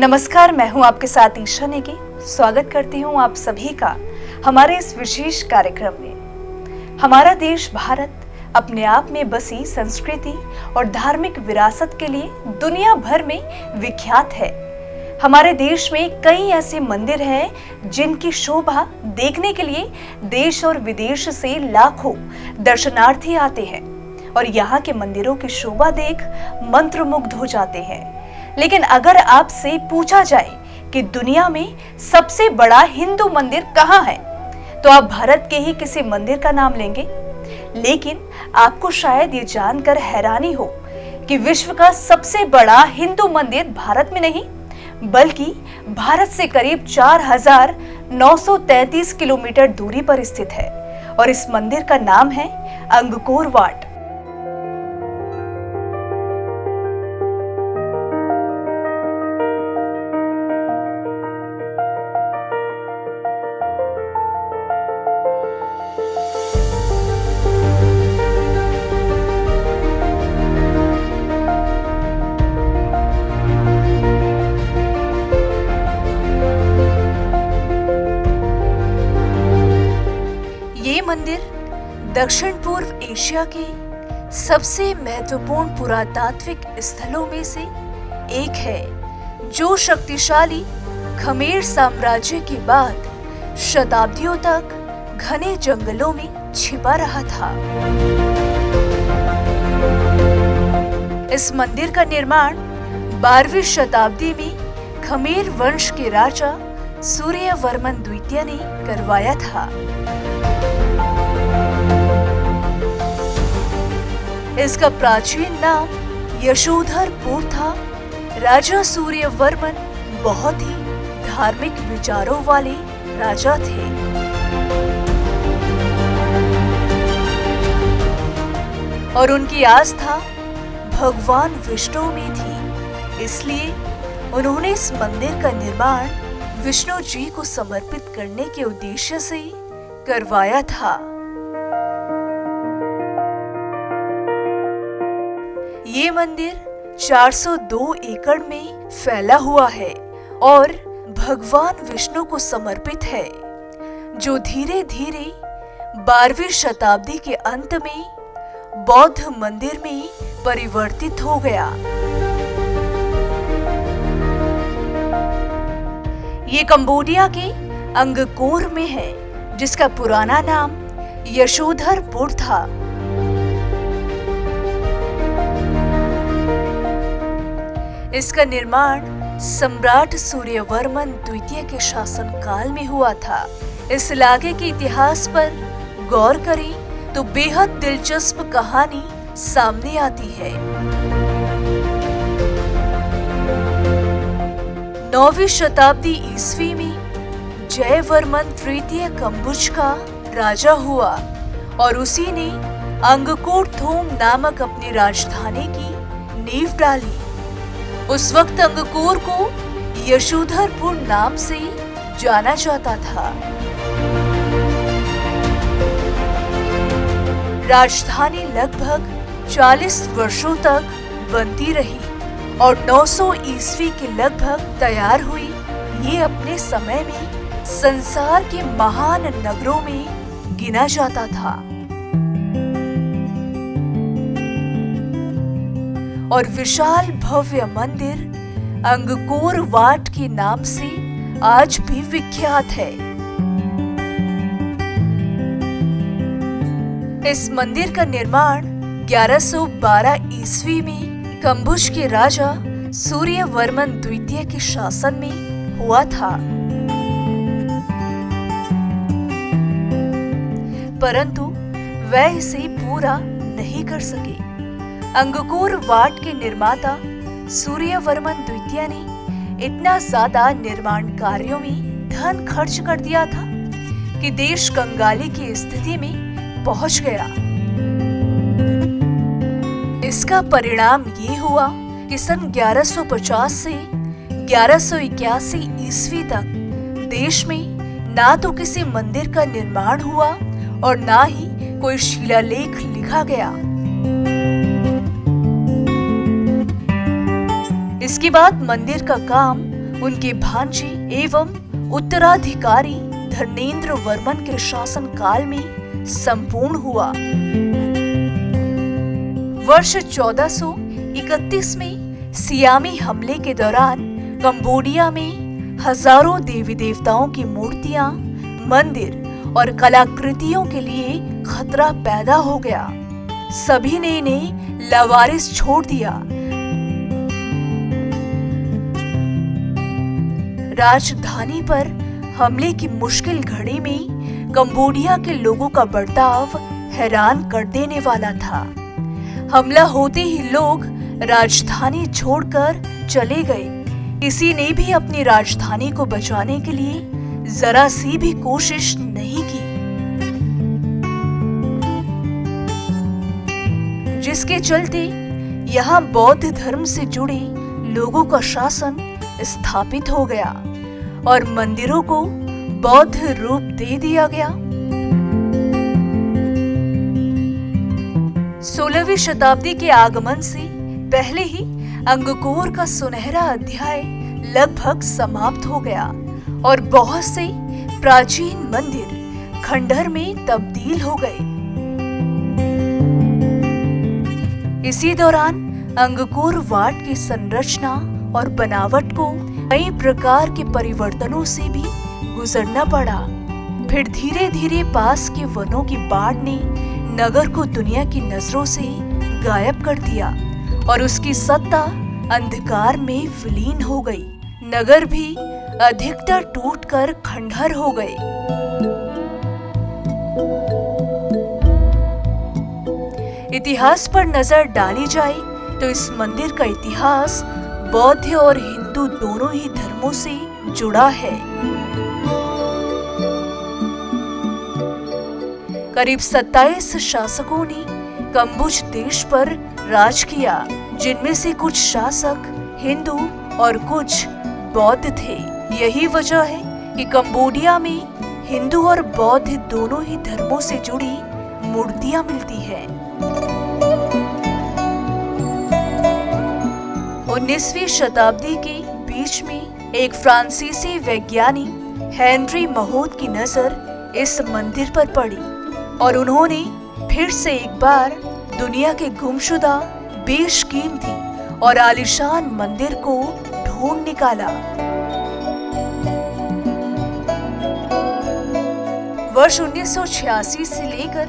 नमस्कार, मैं हूं आपके साथ ईशा नेगी। स्वागत करती हूं आप सभी का हमारे इस विशेष कार्यक्रम में। हमारा देश भारत अपने आप में बसी संस्कृति और धार्मिक विरासत के लिए दुनिया भर में विख्यात है। हमारे देश में कई ऐसे मंदिर हैं जिनकी शोभा देखने के लिए देश और विदेश से लाखों दर्शनार्थी आते हैं और यहाँ के मंदिरों की शोभा देख मंत्रमुग्ध हो जाते हैं। लेकिन अगर आपसे पूछा जाए कि दुनिया में सबसे बड़ा हिंदू मंदिर कहाँ है, तो आप भारत के ही किसी मंदिर का नाम लेंगे। लेकिन आपको शायद ये जानकर हैरानी हो कि विश्व का सबसे बड़ा हिंदू मंदिर भारत में नहीं, बल्कि भारत से करीब 4933 किलोमीटर दूरी पर स्थित है और इस मंदिर का नाम है अंगकोर वाट। ये मंदिर दक्षिण पूर्व एशिया के सबसे महत्वपूर्ण पुरातात्विक स्थलों में से एक है, जो शक्तिशाली खमेर साम्राज्य के बाद शताब्दियों तक घने जंगलों में छिपा रहा था। इस मंदिर का निर्माण 12वीं शताब्दी में खमेर वंश के राजा सूर्यवर्मन द्वितीय ने करवाया था। इसका प्राचीन नाम यशोधरपुर था। राजा सूर्यवर्मन बहुत ही धार्मिक विचारों वाले राजा थे। और उनकी आस्था भगवान विष्णु में थी, इसलिए उन्होंने इस मंदिर का निर्माण विष्णु जी को समर्पित करने के उद्देश्य से करवाया था। ये मंदिर 402 एकड़ में फैला हुआ है और भगवान विष्णु को समर्पित है, जो धीरे धीरे 12वीं शताब्दी के अंत में बौद्ध मंदिर में परिवर्तित हो गया। ये कंबोडिया के अंगकोर में है, जिसका पुराना नाम यशोधरपुर था। इसका निर्माण सम्राट सूर्यवर्मन द्वितीय के शासनकाल में हुआ था। इस इलाके के इतिहास पर गौर करें तो बेहद दिलचस्प कहानी सामने आती है। 9वीं शताब्दी ईस्वी में जयवर्मन तृतीय कंबुज का राजा हुआ और उसी ने अंगकोर थोम नामक अपनी राजधानी की नींव डाली। उस वक्त अंगकोर को यशोधरपुर नाम से जाना जाता था। राजधानी लगभग 40 वर्षों तक बनती रही और 900 ईस्वी के लगभग तैयार हुई। ये अपने समय में संसार के महान नगरों में गिना जाता था और विशाल भव्य मंदिर अंगकोर वाट के नाम से आज भी विख्यात है। इस मंदिर का निर्माण 1112 ईस्वी में कंबुज के राजा सूर्यवर्मन द्वितीय के शासन में हुआ था, परंतु वह इसे पूरा नहीं कर सके। अंगकोर वाट के निर्माता सूर्यवर्मन द्वितीय ने इतना ज्यादा निर्माण कार्यों में धन खर्च कर दिया था कि देश कंगाली की स्थिति में पहुंच गया। इसका परिणाम ये हुआ कि सन 1150 से 1181 ईस्वी तक देश में ना तो किसी मंदिर का निर्माण हुआ और ना ही कोई शिलालेख लिखा गया। इसके बाद मंदिर का काम उनके भांजे एवं उत्तराधिकारी धर्मेंद्र वर्मन के शासन काल में संपूर्ण हुआ। वर्ष 1431 में सियामी हमले के दौरान कंबोडिया में हजारों देवी देवताओं की मूर्तियां, मंदिर और कलाकृतियों के लिए खतरा पैदा हो गया। सभी ने इन्हें लावारिस छोड़ दिया। राजधानी पर हमले की मुश्किल घड़ी में कंबोडिया के लोगों का बर्ताव हैरान कर देने वाला था। हमला होते ही लोग राजधानी छोड़कर चले गए। किसी ने भी अपनी राजधानी को बचाने के लिए जरा सी भी कोशिश नहीं की, जिसके चलते यहाँ बौद्ध धर्म से जुड़े लोगों का शासन स्थापित हो गया और मंदिरों को बौद्ध रूप दे दिया गया। 16वीं शताब्दी के आगमन से पहले ही अंगकोर का सुनहरा अध्याय लगभग समाप्त हो गया और बहुत से प्राचीन मंदिर खंडहर में तब्दील हो गए। इसी दौरान अंगकोर वाट की संरचना और बनावट को कई प्रकार के परिवर्तनों से भी गुजरना पड़ा। फिर धीरे धीरे पास के वनों की बाढ़ ने नगर को दुनिया की नजरों से गायब कर दिया और उसकी सत्ता अंधकार में विलीन हो गई। नगर भी अधिकतर टूटकर खंडहर हो गए। इतिहास पर नजर डाली जाए तो इस मंदिर का इतिहास बौद्ध और हिंदू दोनों ही धर्मों से जुड़ा है। करीब 27 शासकों ने कंबुज देश पर राज किया, जिनमें से कुछ शासक हिंदू और कुछ बौद्ध थे। यही वजह है कि कंबोडिया में हिंदू और बौद्ध दोनों ही धर्मों से जुड़ी मूर्तियां मिलती हैं। 19वीं शताब्दी के बीच में एक फ्रांसीसी वैज्ञानिक हेनरी महोत की नजर इस मंदिर पर पड़ी और उन्होंने फिर से एक बार दुनिया के गुमशुदा, बेशकीमती और आलीशान मंदिर को ढूंढ निकाला। वर्ष 1986 से लेकर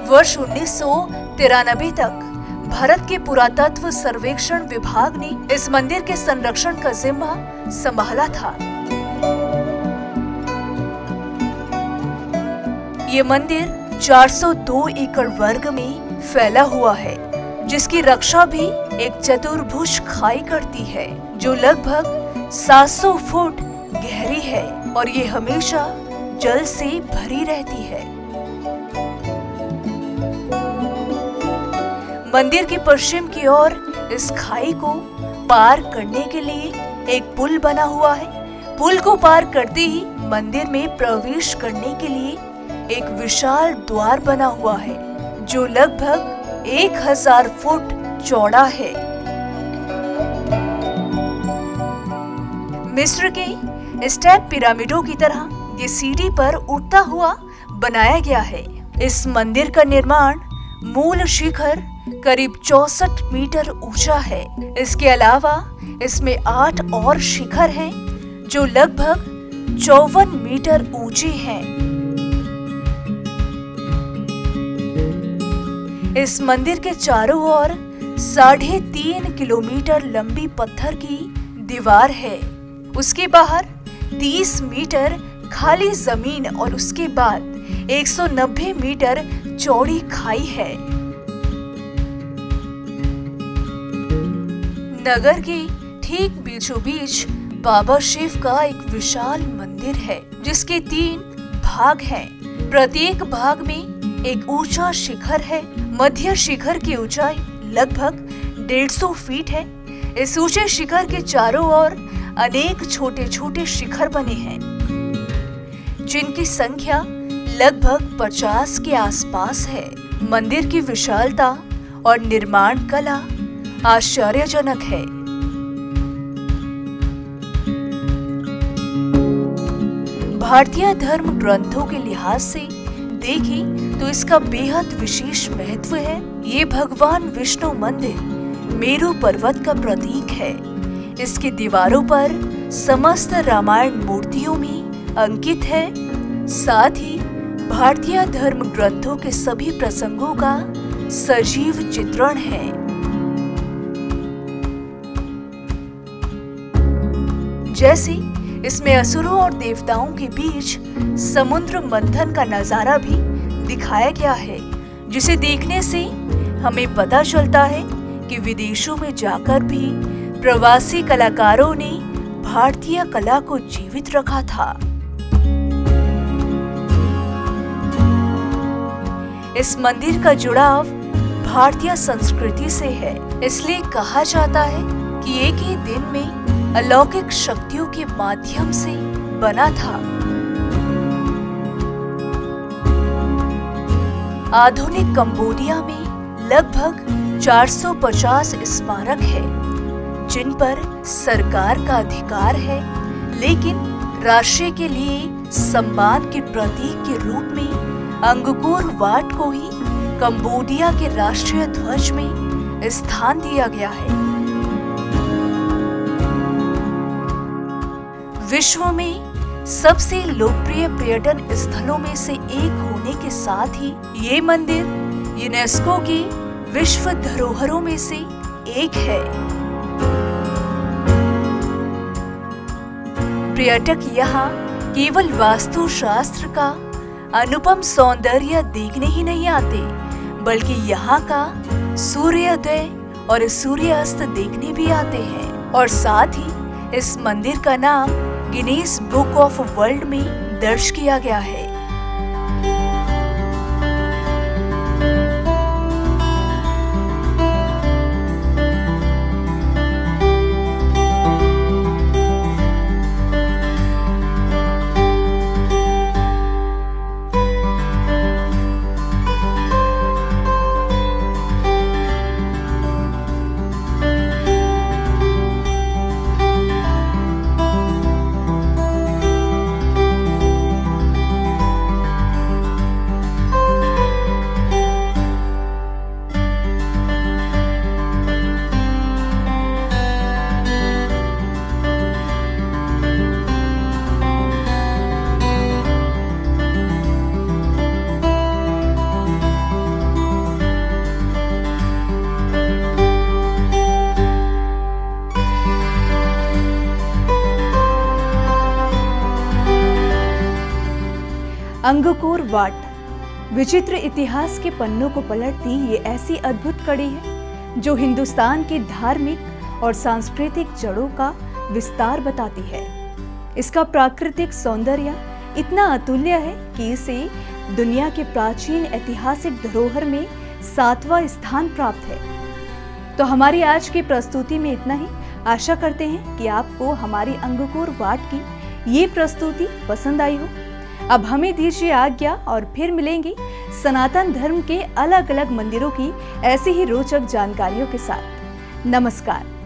वर्ष 1993 तक भारत के पुरातत्व सर्वेक्षण विभाग ने इस मंदिर के संरक्षण का जिम्मा संभाला था। ये मंदिर 402 एकड़ वर्ग में फैला हुआ है, जिसकी रक्षा भी एक चतुर्भुज खाई करती है जो लगभग 700 फुट गहरी है और ये हमेशा जल से भरी रहती है। मंदिर के पश्चिम की ओर इस खाई को पार करने के लिए एक पुल बना हुआ है। पुल को पार करते ही मंदिर में प्रवेश करने के लिए एक विशाल द्वार बना हुआ है जो लगभग 1000 फुट चौड़ा है। मिस्र के स्टेप पिरामिडों की तरह ये सीढ़ी पर उठता हुआ बनाया गया है। इस मंदिर का निर्माण मूल शिखर करीब 64 मीटर ऊंचा है। इसके अलावा इसमें 8 और शिखर हैं जो लगभग 54 मीटर ऊंचे हैं। इस मंदिर के चारों ओर 3.5 किलोमीटर लंबी पत्थर की दीवार है। उसके बाहर 30 मीटर खाली जमीन और उसके बाद 190 मीटर चौड़ी खाई है। नगर के ठीक बीचों बीच बाबा शिव का एक विशाल मंदिर है जिसके 3 भाग हैं। प्रत्येक भाग में एक ऊंचा शिखर है। मध्य शिखर की ऊंचाई लगभग 150 फीट है। इस ऊंचे शिखर के चारों ओर अनेक छोटे छोटे शिखर बने हैं जिनकी संख्या लगभग 50 के आसपास है। मंदिर की विशालता और निर्माण कला आश्चर्यजनक है। भारतीय धर्म ग्रंथों के लिहाज से देखें तो इसका बेहद विशेष महत्व है। ये भगवान विष्णु मंदिर मेरु पर्वत का प्रतीक है। इसकी दीवारों पर समस्त रामायण मूर्तियों में अंकित है। साथ ही भारतीय धर्म ग्रंथों के सभी प्रसंगों का सजीव चित्रण है। जैसे इसमें असुरों और देवताओं के बीच समुद्र मंथन का नजारा भी दिखाया गया है, जिसे देखने से हमें पता चलता है कि विदेशों में जाकर भी प्रवासी कलाकारों ने भारतीय कला को जीवित रखा था। इस मंदिर का जुड़ाव भारतीय संस्कृति से है, इसलिए कहा जाता है कि एक ही दिन में अलौकिक शक्तियों के माध्यम से बना था। आधुनिक कंबोडिया में लगभग 450 स्मारक है, जिन पर सरकार का अधिकार है, लेकिन राष्ट्र के लिए सम्मान के प्रतीक के रूप में अंगकोर वाट को ही कंबोडिया के राष्ट्रीय ध्वज में स्थान दिया गया है। विश्व में सबसे लोकप्रिय पर्यटन स्थलों में से एक होने के साथ ही ये मंदिर यूनेस्को के विश्व धरोहरों में से एक है। पर्यटक यहाँ केवल वास्तुशास्त्र का अनुपम सौंदर्य देखने ही नहीं आते, बल्कि यहाँ का सूर्योदय और सूर्यास्त देखने भी आते हैं। और साथ ही इस मंदिर का नाम गिनीज बुक ऑफ वर्ल्ड में दर्ज किया गया है। अंगकोर वाट विचित्र इतिहास के पन्नों को पलटती ये ऐसी अद्भुत कड़ी है जो हिंदुस्तान की धार्मिक और सांस्कृतिक जड़ों का विस्तार बताती है। इसका प्राकृतिक सौंदर्य इतना अतुल्य है कि इसे दुनिया के प्राचीन ऐतिहासिक धरोहर में 7वां स्थान प्राप्त है। तो हमारी आज की प्रस्तुति में इतना ही। आशा करते हैं कि आपको हमारी अंगकोर वाट की ये प्रस्तुति पसंद आई हो। अब हमें दीजिए आज्ञा और फिर मिलेंगे सनातन धर्म के अलग अलग मंदिरों की ऐसी ही रोचक जानकारियों के साथ। नमस्कार।